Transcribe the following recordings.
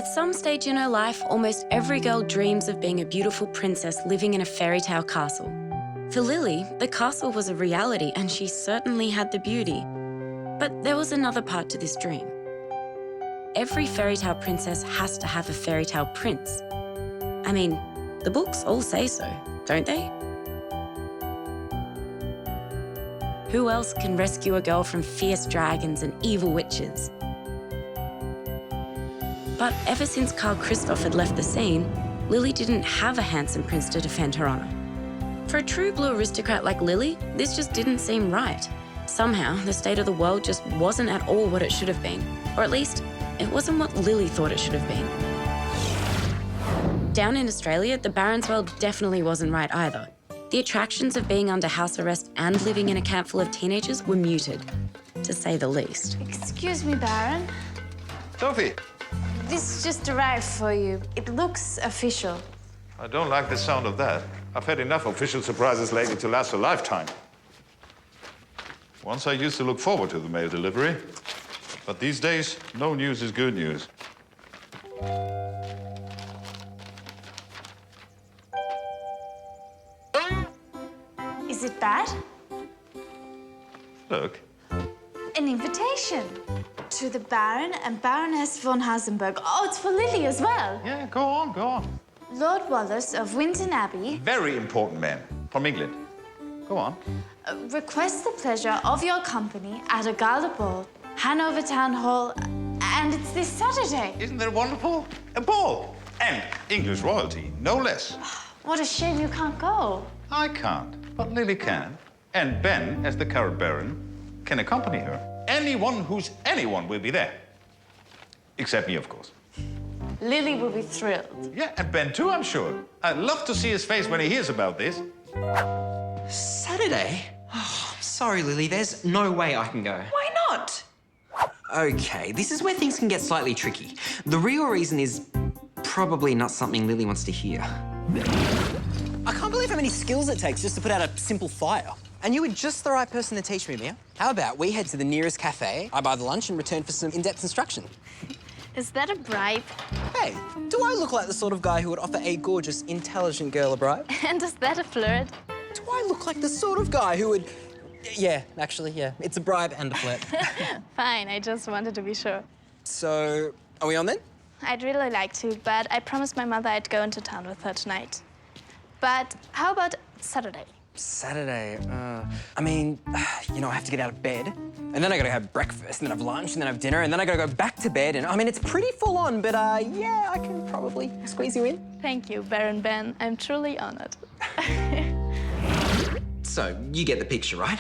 At some stage in her life, almost every girl dreams of being a beautiful princess living in a fairy tale castle. For Lili, the castle was a reality and she certainly had the beauty. But there was another part to this dream. Every fairy tale princess has to have a fairy tale prince. I mean, the books all say so, don't they? Who else can rescue a girl from fierce dragons and evil witches? But ever since Karl Kristoff had left the scene, Lili didn't have a handsome prince to defend her honor. For a true blue aristocrat like Lili, this just didn't seem right. Somehow, the state of the world just wasn't at all what it should have been. Or at least, it wasn't what Lili thought it should have been. Down in Australia, the Baron's world definitely wasn't right either. The attractions of being under house arrest and living in a camp full of teenagers were muted, to say the least. Excuse me, Baron. Sophie! This just arrived for you. It looks official. I don't like the sound of that. I've had enough official surprises lately to last a lifetime. Once I used to look forward to the mail delivery, but these days, no news is good news. Is it bad? Look. An invitation to the Baron and Baroness von Hasenburg. Oh, it's for Lili as well. Yeah, go on, go on. Lord Wallace of Winton Abbey Very important man from England. Go on. requests the pleasure of your company at a gala ball, Hanover Town Hall, and it's this Saturday. Isn't that wonderful? A ball. And English royalty, no less. What a shame you can't go. I can't, but Lili can. And Ben, as the current Baron, can accompany her. Anyone who's anyone will be there. Except me, of course. Lili will be thrilled. Yeah, and Ben too, I'm sure. I'd love to see his face when he hears about this. Saturday? Oh, sorry, Lili, there's no way I can go. Why not? Okay, this is where things can get slightly tricky. The real reason is probably not something Lili wants to hear. I can't believe how many skills it takes just to put out a simple fire. And you were just the right person to teach me, Mia. How about we head to the nearest cafe, I buy the lunch and return for some in-depth instruction? Is that a bribe? Hey, do I look like the sort of guy who would offer a gorgeous, intelligent girl a bribe? And is that a flirt? Do I look like the sort of guy who would... Yeah, actually, yeah. It's a bribe and a flirt. Fine, I just wanted to be sure. So, are we on then? I'd really like to, but I promised my mother I'd go into town with her tonight. But how about Saturday? Saturday, I mean, you know, I have to get out of bed, and then I gotta have breakfast, and then have lunch, and then have dinner, and then I gotta go back to bed, and I mean, it's pretty full on, but yeah, I can probably squeeze you in. Thank you, Baron Ben. I'm truly honored. So, you get the picture, right?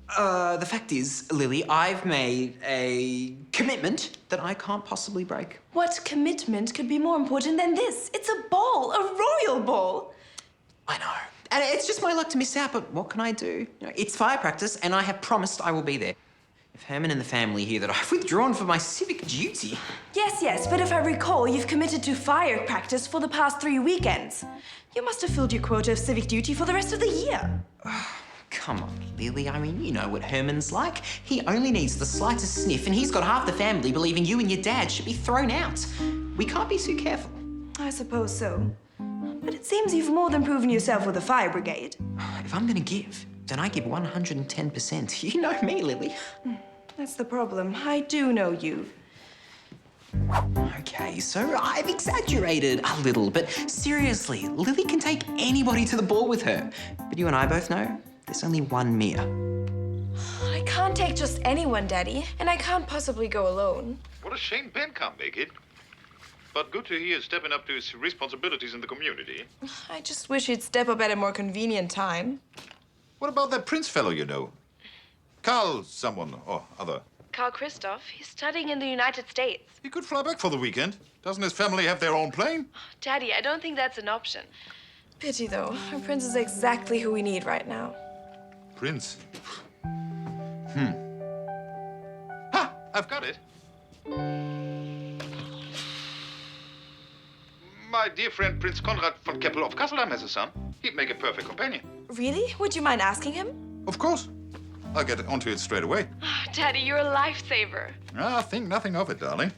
The fact is, Lili, I've made a commitment that I can't possibly break. What commitment could be more important than this? It's a ball, a royal ball. I know. And it's just my luck to miss out, but what can I do? You know, it's fire practice, and I have promised I will be there. If Herman and the family hear that I've withdrawn from my civic duty... Yes, but if I recall, you've committed to fire practice for the past 3 weekends. You must have filled your quota of civic duty for the rest of the year. Come on, Lili. I mean, you know what Herman's like. He only needs the slightest sniff, and he's got half the family believing you and your dad should be thrown out. We can't be too careful. I suppose so. But it seems you've more than proven yourself with the fire brigade. If I'm gonna give, then I give 110%. You know me, Lili. That's the problem. I do know you. Okay, so I've exaggerated a little, but seriously, Lili can take anybody to the ball with her. But you and I both know there's only one Mia. I can't take just anyone, Daddy, and I can't possibly go alone. What a shame Ben can't make it. But good to hear stepping up to his responsibilities in the community. I just wish he'd step up at a more convenient time. What about that prince fellow you know? Carl someone or other. Karl Kristoff, he's studying in the United States. He could fly back for the weekend. Doesn't his family have their own plane? Daddy, I don't think that's an option. Pity, though. Our prince is exactly who we need right now. Prince? Ha! I've got it. My dear friend Prince Conrad von Keppel of Kasselheim has a son. He'd make a perfect companion. Really? Would you mind asking him? Of course. I'll get onto it straight away. Daddy, you're a lifesaver. Ah, think nothing of it, darling.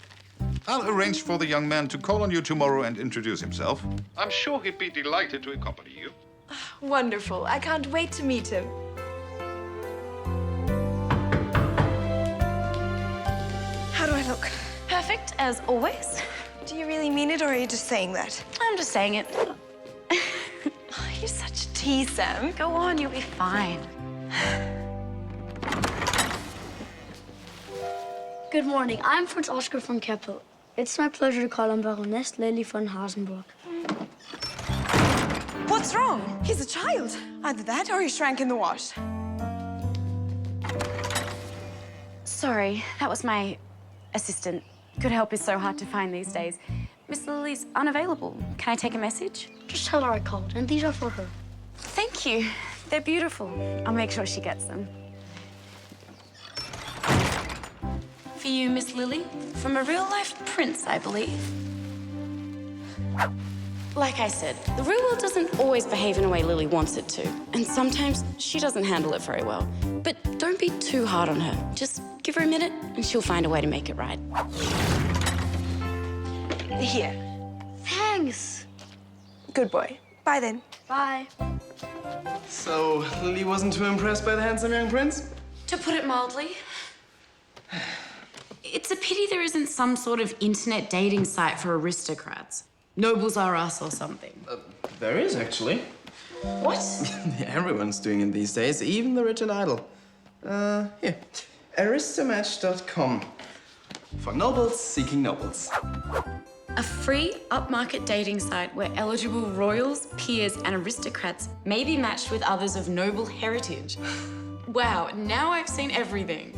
I'll arrange for the young man to call on you tomorrow and introduce himself. I'm sure he'd be delighted to accompany you. Wonderful. I can't wait to meet him. How do I look? Perfect, as always. Do you really mean it, or are you just saying that? I'm just saying it. Oh, you're such a tease, Sam. Go on, you'll be fine. Good morning. I'm Prince Oscar von Keppel. It's my pleasure to call on Baroness Lili von Hasenburg. What's wrong? He's a child. Either that or he shrank in the wash. Sorry, that was my assistant. Good help is so hard to find these days. Miss Lily's unavailable. Can I take a message? Just tell her I called, and these are for her. Thank you. They're beautiful. I'll make sure she gets them. For you, Miss Lily, from a real-life prince, I believe. Like I said, the real world doesn't always behave in a way Lily wants it to. And sometimes she doesn't handle it very well. But don't be too hard on her. Just give her a minute and she'll find a way to make it right. Here. Thanks. Good boy. Bye then. Bye. So, Lily wasn't too impressed by the handsome young prince? To put it mildly, it's a pity there isn't some sort of internet dating site for aristocrats. Nobles are us or something. There is, actually. What? Everyone's doing it these days, even the rich and idle. Here. Aristomatch.com. For nobles seeking nobles. A free upmarket dating site where eligible royals, peers, and aristocrats may be matched with others of noble heritage. Wow, now I've seen everything.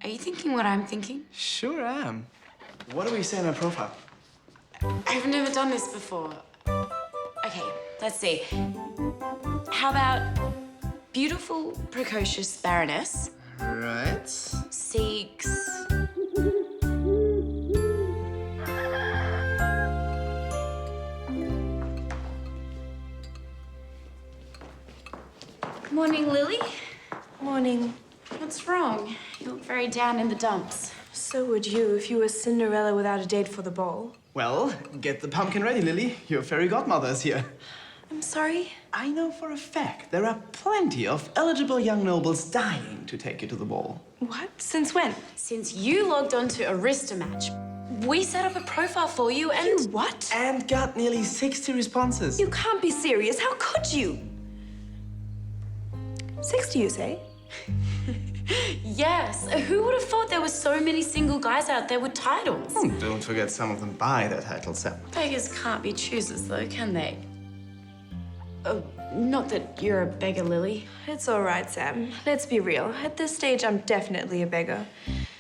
Are you thinking what I'm thinking? Sure am. What do we say in our profile? I've never done this before. Okay, let's see. How about beautiful, precocious baroness Right. seeks... Morning, Lily. Morning. What's wrong? You look very down in the dumps. So would you if you were Cinderella without a date for the ball. Well, get the pumpkin ready, Lily. Your fairy godmother is here. I'm sorry? I know for a fact there are plenty of eligible young nobles dying to take you to the ball. What? Since when? Since you logged on to Aristomatch, we set up a profile for you and... You what? And got nearly 60 responses. You can't be serious. How could you? 60, you say? Yes. Who would have thought there were so many single guys out there with titles? Don't forget some of them buy their titles, Sam. Beggars can't be choosers, though, can they? Oh, not that you're a beggar, Lily. It's all right, Sam. Let's be real. At this stage, I'm definitely a beggar.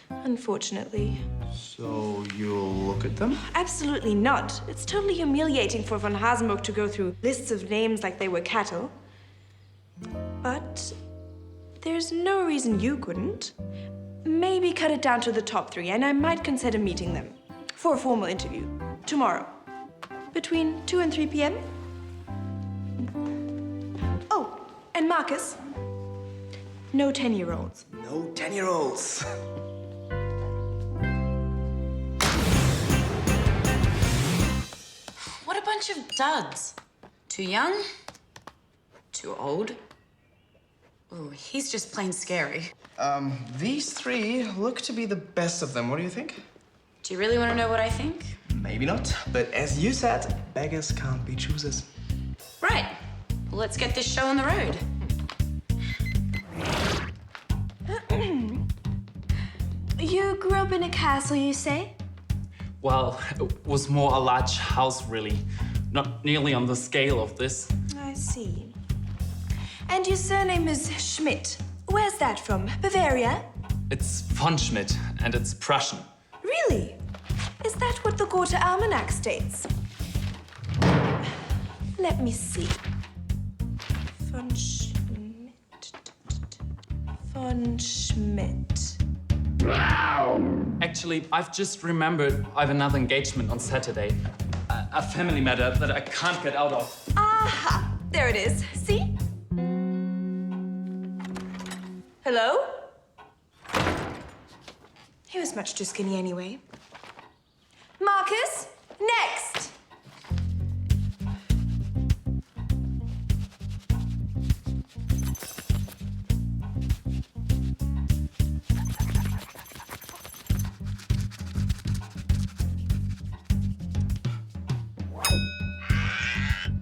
Unfortunately. So you'll look at them? Absolutely not. It's totally humiliating for von Hasenburg to go through lists of names like they were cattle. But there's no reason you couldn't. Maybe cut it down to the top 3, and I might consider meeting them for a formal interview tomorrow, between 2 and 3 p.m. Oh, and Marcus, no 10-year-olds. No 10-year-olds. What a bunch of duds. Too young? Too old? Oh, he's just plain scary. These 3 look to be the best of them. What do you think? Do you really want to know what I think? Maybe not. But as you said, beggars can't be choosers. Right. Well, let's get this show on the road. You grew up in a castle, you say? Well, it was more a large house, really. Not nearly on the scale of this. I see. And your surname is Schmidt. Where's that from? Bavaria? It's von Schmidt, and it's Prussian. Really? Is that what the Gotha Almanac states? Let me see. Von Schmidt. Von Schmidt. Actually, I've just remembered I have another engagement on Saturday. A family matter that I can't get out of. Aha! There it is. See? Hello? He was much too skinny anyway. Marcus, next!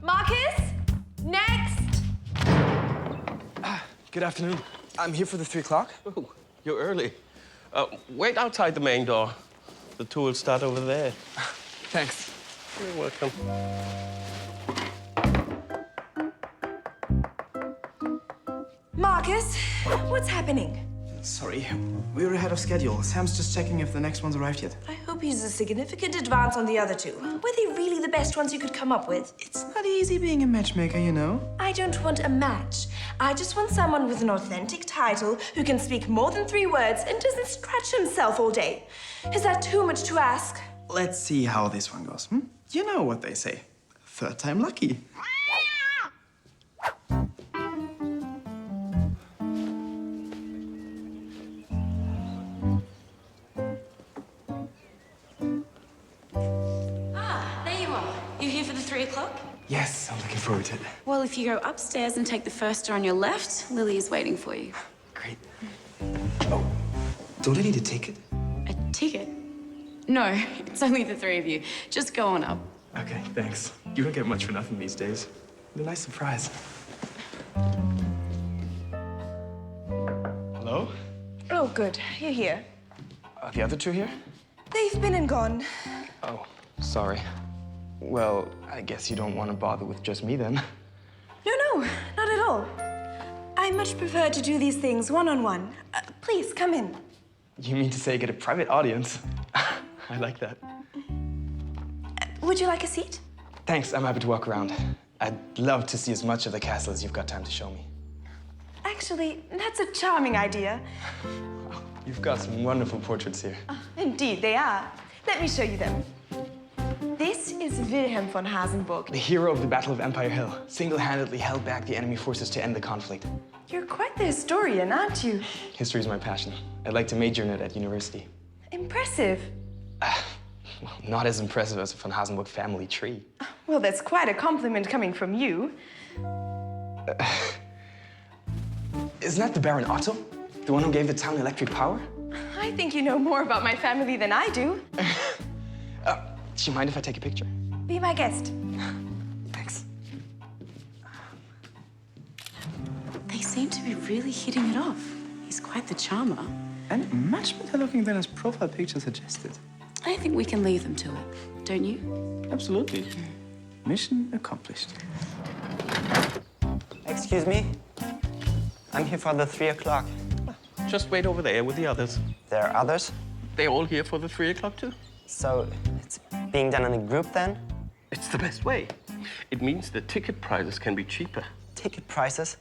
Marcus, next! Good afternoon. I'm here for the 3 o'clock. Oh, you're early. Wait outside the main door. The tour will start over there. Thanks. You're welcome. Marcus, what's happening? Sorry, we were ahead of schedule. Sam's just checking if the next one's arrived yet. I hope he's a significant advance on the other two. Were they really the best ones you could come up with? It's not easy being a matchmaker, you know. I don't want a match. I just want someone with an authentic title who can speak more than 3 words and doesn't stretch himself all day. Is that too much to ask? Let's see how this one goes. You know what they say. 3rd time lucky. There you are. You here for the 3 o'clock? Yes, I'm looking forward to it. Well, if you go upstairs and take the first door on your left, Lily is waiting for you. Great. Oh, don't I need a ticket? A ticket? No, it's only the 3 of you. Just go on up. Okay, thanks. You don't get much for nothing these days. What a nice surprise. Hello? Oh, good. You're here. Are the other 2 here? They've been and gone. Oh, sorry. Well, I guess you don't want to bother with just me then. No, not at all. I much prefer to do these things one-on-one. Please, come in. You mean to say get a private audience? I like that. Would you like a seat? Thanks, I'm happy to walk around. I'd love to see as much of the castle as you've got time to show me. Actually, that's a charming idea. You've got some wonderful portraits here. Indeed, they are. Let me show you them. This is Wilhelm von Hasenburg. The hero of the Battle of Empire Hill, single-handedly held back the enemy forces to end the conflict. You're quite the historian, aren't you? History is my passion. I'd like to major in it at university. Impressive. Well, not as impressive as a von Hasenburg family tree. Well, that's quite a compliment coming from you. Isn't that the Baron Otto? The one who gave the town electric power? I think you know more about my family than I do. Do you mind if I take a picture? Be my guest. Thanks. They seem to be really hitting it off. He's quite the charmer. And much better looking than his profile picture suggested. I think we can leave them to it, don't you? Absolutely. Mission accomplished. Excuse me? I'm here for the 3 o'clock. Just wait over there with the others. There are others? They're all here for the 3 o'clock too. So it's being done in a group then? It's the best way. It means the ticket prices can be cheaper. Ticket prices?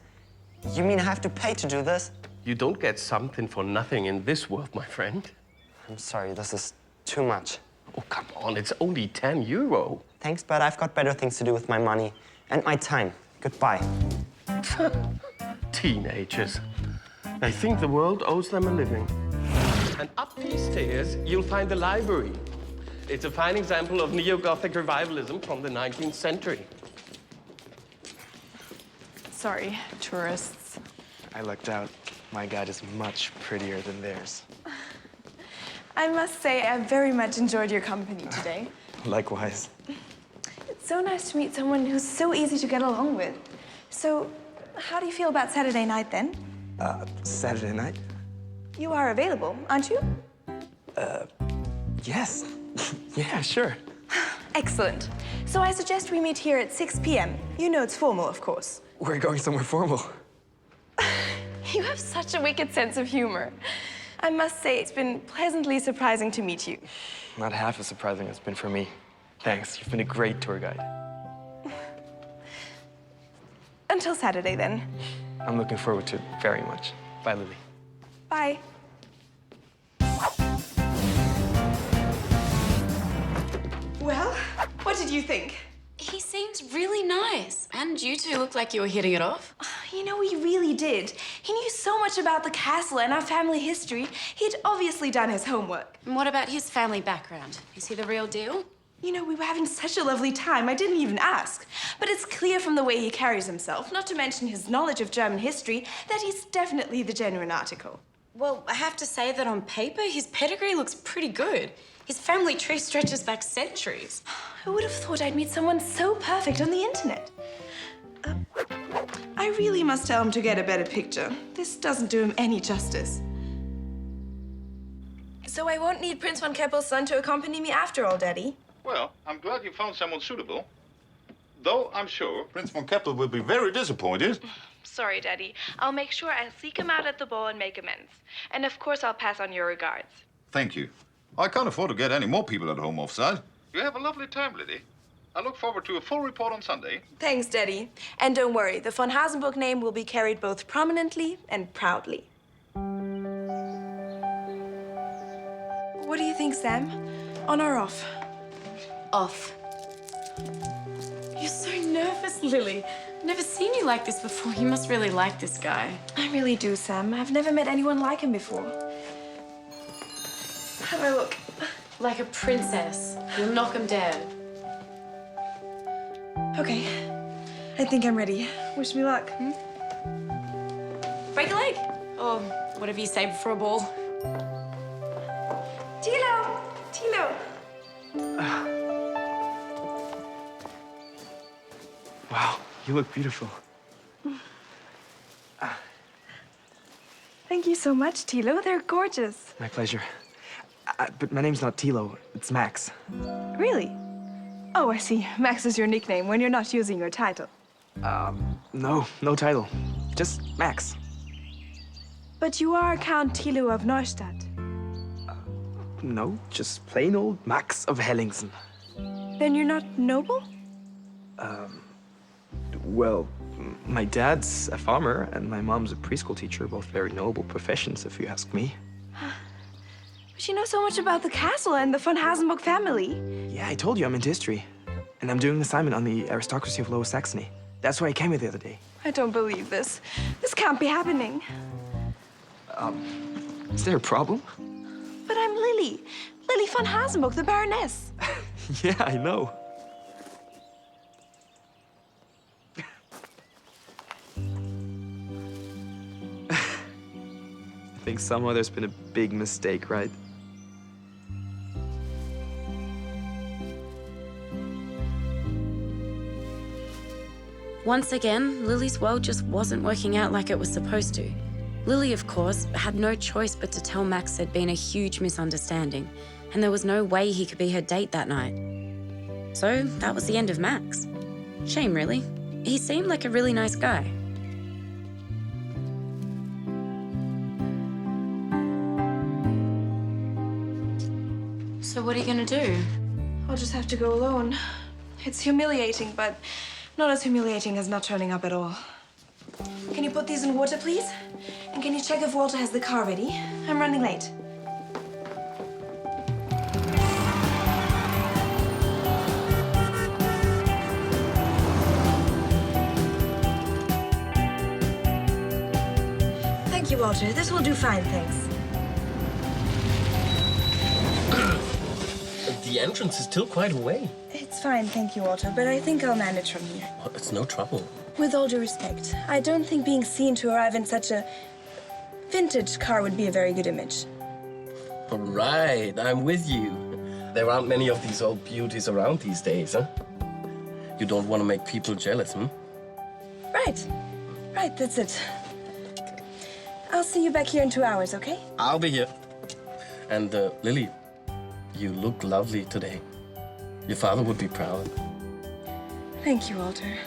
You mean I have to pay to do this? You don't get something for nothing in this world, my friend. I'm sorry, this is too much. Oh, come on, it's only 10 euro. Thanks, but I've got better things to do with my money and my time. Goodbye. Teenagers. They think the world owes them a living. And up these stairs, you'll find the library. It's a fine example of neo-Gothic revivalism from the 19th century. Sorry, tourists. I lucked out. My guide is much prettier than theirs. I must say I very much enjoyed your company today. Likewise. It's so nice to meet someone who's so easy to get along with. So, how do you feel about Saturday night then? Saturday night? You are available, aren't you? Yes. Yeah, sure. Excellent. So I suggest we meet here at 6 p.m. You know it's formal, of course. We're going somewhere formal. You have such a wicked sense of humor. I must say it's been pleasantly surprising to meet you. Not half as surprising as it's been for me. Thanks, you've been a great tour guide. Until Saturday, then. I'm looking forward to it very much. Bye, Lily. Bye. Well, what did you think? He seems really nice. And you two look like you were hitting it off. You know, he really did. He knew so much about the castle and our family history. He'd obviously done his homework. And what about his family background? Is he the real deal? You know, we were having such a lovely time, I didn't even ask. But it's clear from the way he carries himself, not to mention his knowledge of German history, that he's definitely the genuine article. Well, I have to say that on paper, his pedigree looks pretty good. His family tree stretches back centuries. Who would have thought I'd meet someone so perfect on the internet? I really must tell him to get a better picture. This doesn't do him any justice. So I won't need Prince von Keppel's son to accompany me after all, Daddy. Well, I'm glad you found someone suitable. Though I'm sure Prince von Keppel will be very disappointed. Sorry, Daddy. I'll make sure I'll seek him out at the ball and make amends. And of course, I'll pass on your regards. Thank you. I can't afford to get any more people at home offside. You have a lovely time, Lili. I look forward to a full report on Sunday. Thanks, Daddy. And don't worry, the von Hasenburg name will be carried both prominently and proudly. What do you think, Sam? On or off? Off. You're so nervous, Lily. I've never seen you like this before. You must really like this guy. I really do, Sam. I've never met anyone like him before. How do I look? Like a princess. You'll knock him dead. Okay. I think I'm ready. Wish me luck. Break a leg. Or whatever you say before a ball. Tilo! Tilo! Wow, you look beautiful. Thank you so much, Tilo. They're gorgeous. My pleasure. But my name's not Tilo, it's Max. Really? Oh, I see. Max is your nickname when you're not using your title. No title. Just Max. But you are Count Tilo of Neustadt. No, just plain old Max of Hellingsen. Then you're not noble? Well, my dad's a farmer and my mom's a preschool teacher, both very noble professions, if you ask me. But you know so much about the castle and the von Hasenburg family. Yeah, I told you I'm into history. And I'm doing an assignment on the aristocracy of Lower Saxony. That's why I came here the other day. I don't believe this. This can't be happening. Is there a problem? But I'm Lili. Lili von Hasenburg, the Baroness. Yeah, I know. I think somehow there's been a big mistake, right? Once again, Lily's world just wasn't working out like it was supposed to. Lili, of course, had no choice but to tell Max there'd been a huge misunderstanding, and there was no way he could be her date that night. So that was the end of Max. Shame, really. He seemed like a really nice guy. So what are you gonna do? I'll just have to go alone. It's humiliating, but not as humiliating as not turning up at all. Can you put these in water, please? And can you check if Walter has the car ready? I'm running late. Thank you, Walter. This will do fine, thanks. The entrance is still quite a way. It's fine, thank you, Walter, but I think I'll manage from here. Well, it's no trouble. With all due respect, I don't think being seen to arrive in such a vintage car would be a very good image. All right, I'm with you. There aren't many of these old beauties around these days, huh? You don't want to make people jealous, hmm? Right, that's it. I'll see you back here in 2 hours, okay? I'll be here. And, Lili, you look lovely today. Your father would be proud. Thank you, Walter.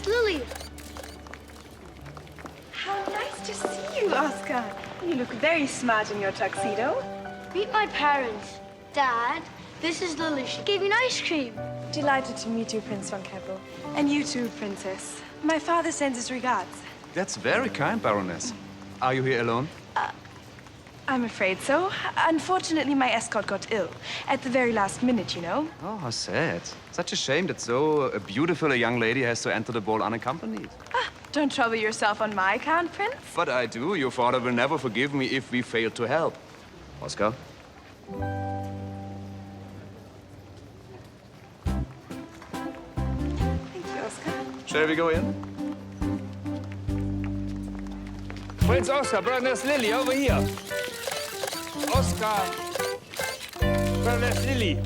Baroness Lili. How nice to see you, Oscar. You look very smart in your tuxedo. Meet my parents. Dad, this is Lili. She gave me an ice cream. Delighted to meet you, Prince von Keppel. And you too, Princess. My father sends his regards. That's very kind, Baroness. Are you here alone? I'm afraid so. Unfortunately, my escort got ill. At the very last minute, you know. Oh, how sad. Such a shame that so beautiful a young lady has to enter the ball unaccompanied. Don't trouble yourself on my account, Prince. But I do. Your father will never forgive me if we fail to help. Oscar? Thank you, Oscar. Shall we go in? Prince Oscar, Baroness Lili, over here. Oscar, Baroness Lili.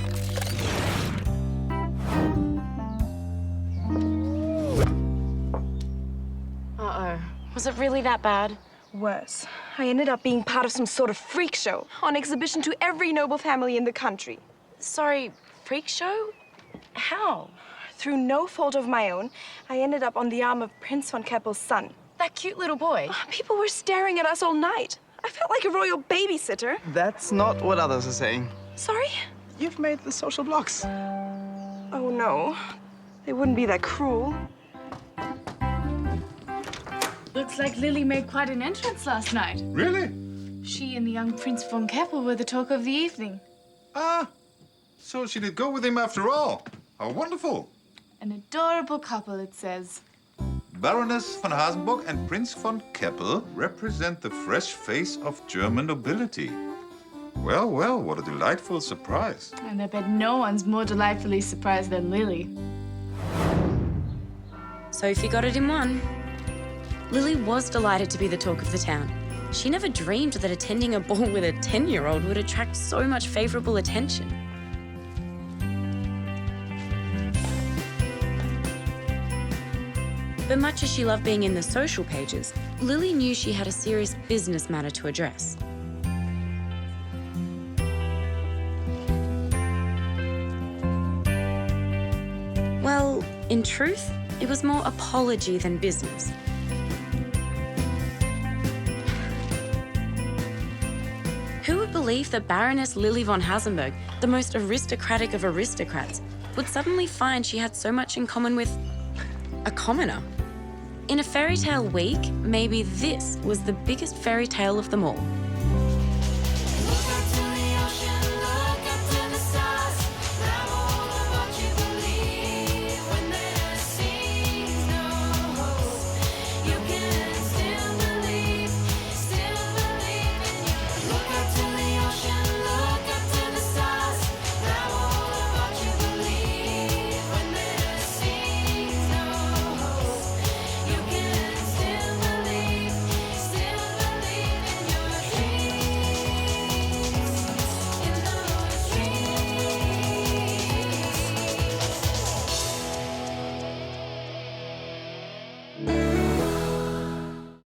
Uh-oh. Was it really that bad? Worse. I ended up being part of some sort of freak show on exhibition to every noble family in the country. Sorry, freak show? How? Through no fault of my own, I ended up on the arm of Prince von Keppel's son. That cute little boy. People were staring at us all night. I felt like a royal babysitter. That's not what others are saying. Sorry? You've made the social blocks. Oh, no. They wouldn't be that cruel. Looks like Lili made quite an entrance last night. Really? She and the young Prince von Keppel were the talk of the evening. Ah, so she did go with him after all. How wonderful. An adorable couple, it says. Baroness von Hasenburg and Prince von Keppel represent the fresh face of German nobility. Well, well, what a delightful surprise. And I bet no one's more delightfully surprised than Lili. Sophie got it in one. Lili was delighted to be the talk of the town. She never dreamed that attending a ball with a 10-year-old would attract so much favorable attention. But much as she loved being in the social pages, Lili knew she had a serious business matter to address. Well, in truth, it was more apology than business. Who would believe that Baroness Lili von Hasenburg, the most aristocratic of aristocrats, would suddenly find she had so much in common with a commoner? In a fairy tale week, maybe this was the biggest fairy tale of them all.